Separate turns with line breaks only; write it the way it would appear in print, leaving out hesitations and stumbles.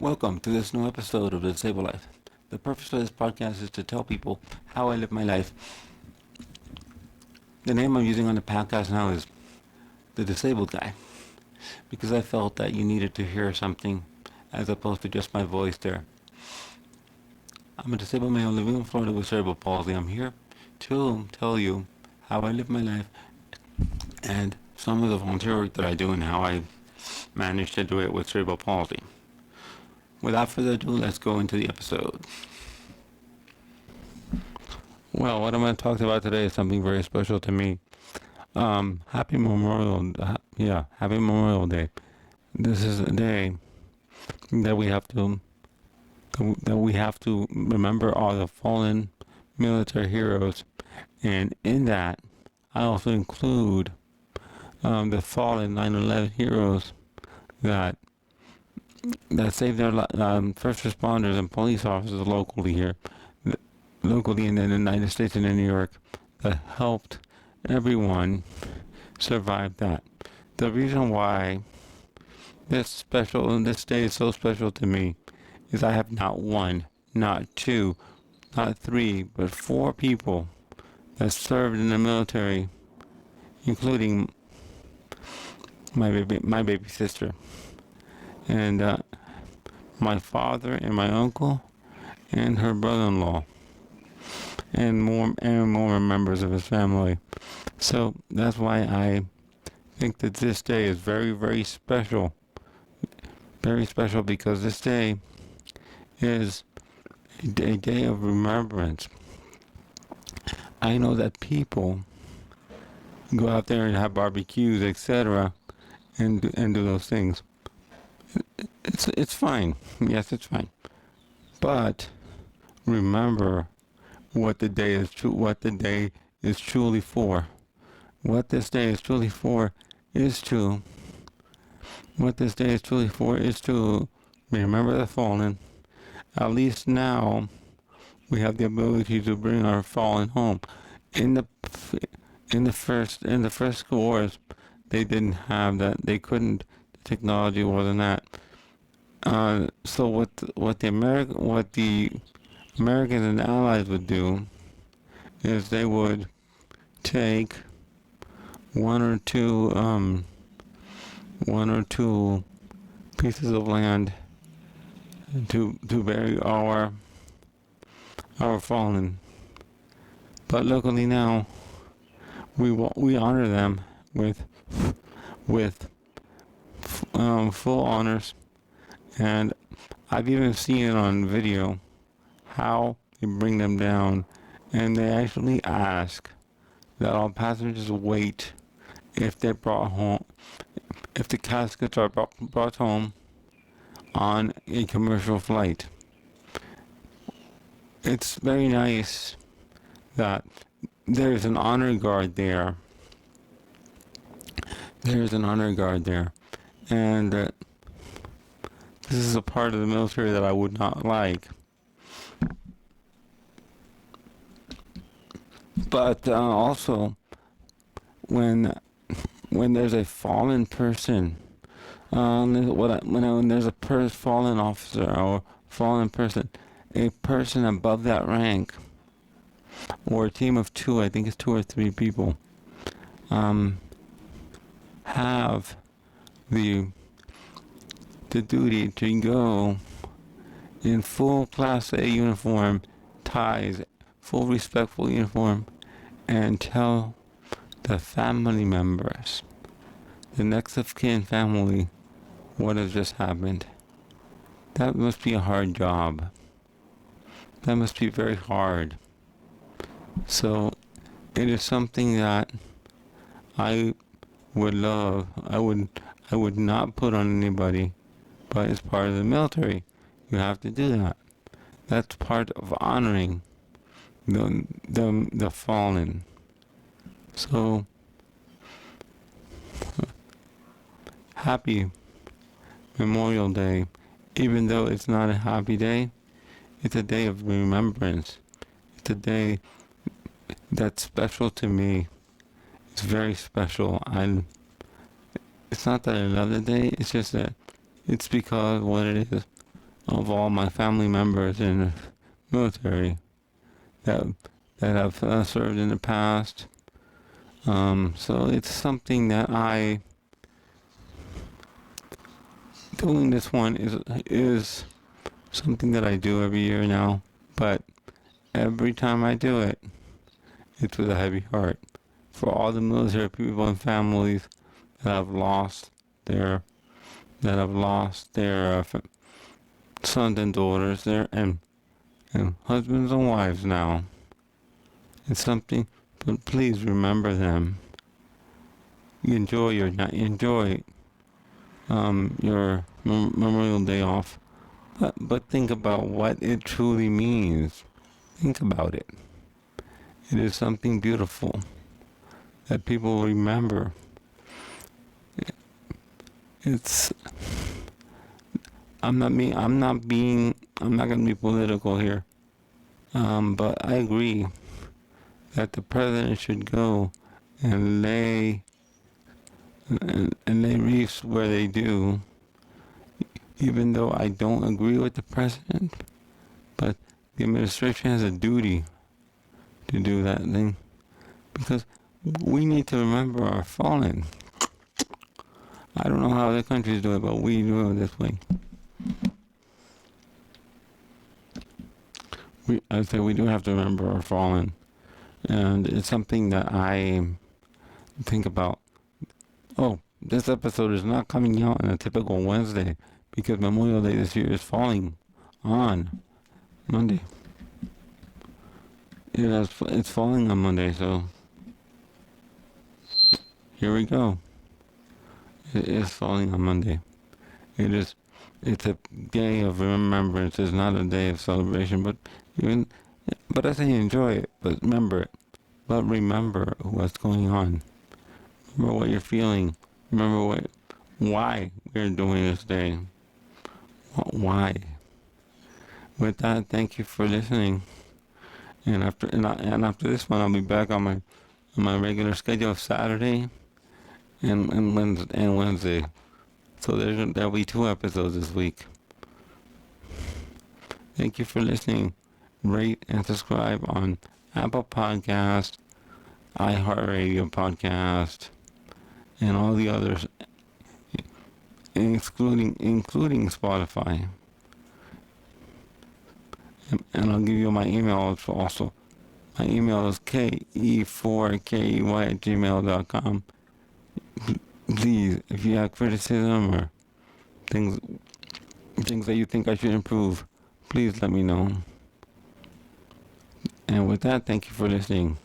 Welcome to this new episode of The Disabled Life. The purpose of this podcast is to tell people how I live my life. The name I'm using on the podcast now is The Disabled Guy, because I felt that you needed to hear something as opposed to just my voice there. I'm a disabled male living in Florida with cerebral palsy. I'm here to tell you how I live my life and some of the volunteer work that I do and how I manage to do it with cerebral palsy. Without further ado, let's go into the episode. Well, what I'm going to talk about today is something very special to me. Happy Memorial Day. This is a day that we have to remember all the fallen military heroes, and in that, I also include the fallen 9/11 heroes that saved their first responders and police officers locally in the United States and in New York, that helped everyone survive that. The reason why this day is so special to me is I have not one, not two, not three, but four people that served in the military, including my baby sister, and my father and my uncle and her brother-in-law, and more members of his family. So that's why I think that this day is very, very special. Very special, because this day is a day of remembrance. I know that people go out there and have barbecues, etc., and do those things. It's fine. Yes, it's fine. But remember what the day is truly for. What this day is truly for is to remember the fallen. At least now we have the ability to bring our fallen home. In the first wars, they didn't have that. They couldn't. The technology wasn't that. So what the Americans and Allies would do is they would take one or two pieces of land to bury our fallen. But luckily now we honor them with full honors. And I've even seen it on video how they bring them down, and they actually ask that all passengers wait if the caskets are brought home on a commercial flight. It's very nice that there's an honor guard there. And this is a part of the military that I would not like. But also, when there's a fallen person, when there's a fallen officer or fallen person, a person above that rank, or a team of two, I think it's 2 or 3 people, have the duty to go in full Class A uniform, ties, full respectful uniform, and tell the family members, the next of kin family, what has just happened. That must be a hard job. That must be very hard. So it is something that I would love. I would not put on anybody, but it's part of the military. You have to do that. That's part of honoring the fallen. So happy Memorial Day. Even though it's not a happy day, it's a day of remembrance. It's a day that's special to me. It's very special. It's not that I love the day, it's just that it's because what it is. of all my family members in the military that have served in the past. So it's something that doing this one is something that I do every year now, but every time I do it, it's with a heavy heart for all the military people and families that have lost their sons and daughters there and husbands and wives now. It's something, but please remember them. Enjoy your Memorial Day off, but think about what it truly means. Think about it. It is something beautiful that people remember. It's I'm not going to be political here. But I agree that the president should go and lay reefs where they do, even though I don't agree with the president. But the administration has a duty to do that thing, because we need to remember our fallen. I don't know how other countries do it, but we do it this way. I say we do have to remember our fallen, and it's something that I think about. Oh, this episode is not coming out on a typical Wednesday because Memorial Day this year is falling on Monday. It's falling on Monday, so here we go. It is falling on Monday. It's a day of remembrance. It's not a day of celebration, but I say enjoy it, but remember it. But remember what's going on. Remember what you're feeling. Remember why we're doing this day. Why? With that, thank you for listening. And after this one, I'll be back on my regular schedule of Saturday and Wednesday. So there'll be 2 episodes this week. Thank you for listening. Rate and subscribe on Apple Podcast, iHeartRadio Podcast, and all the others, including Spotify. And I'll give you my email also. My email is ke4key@gmail.com. Please, if you have criticism or things that you think I should improve, please let me know. And with that, thank you for listening.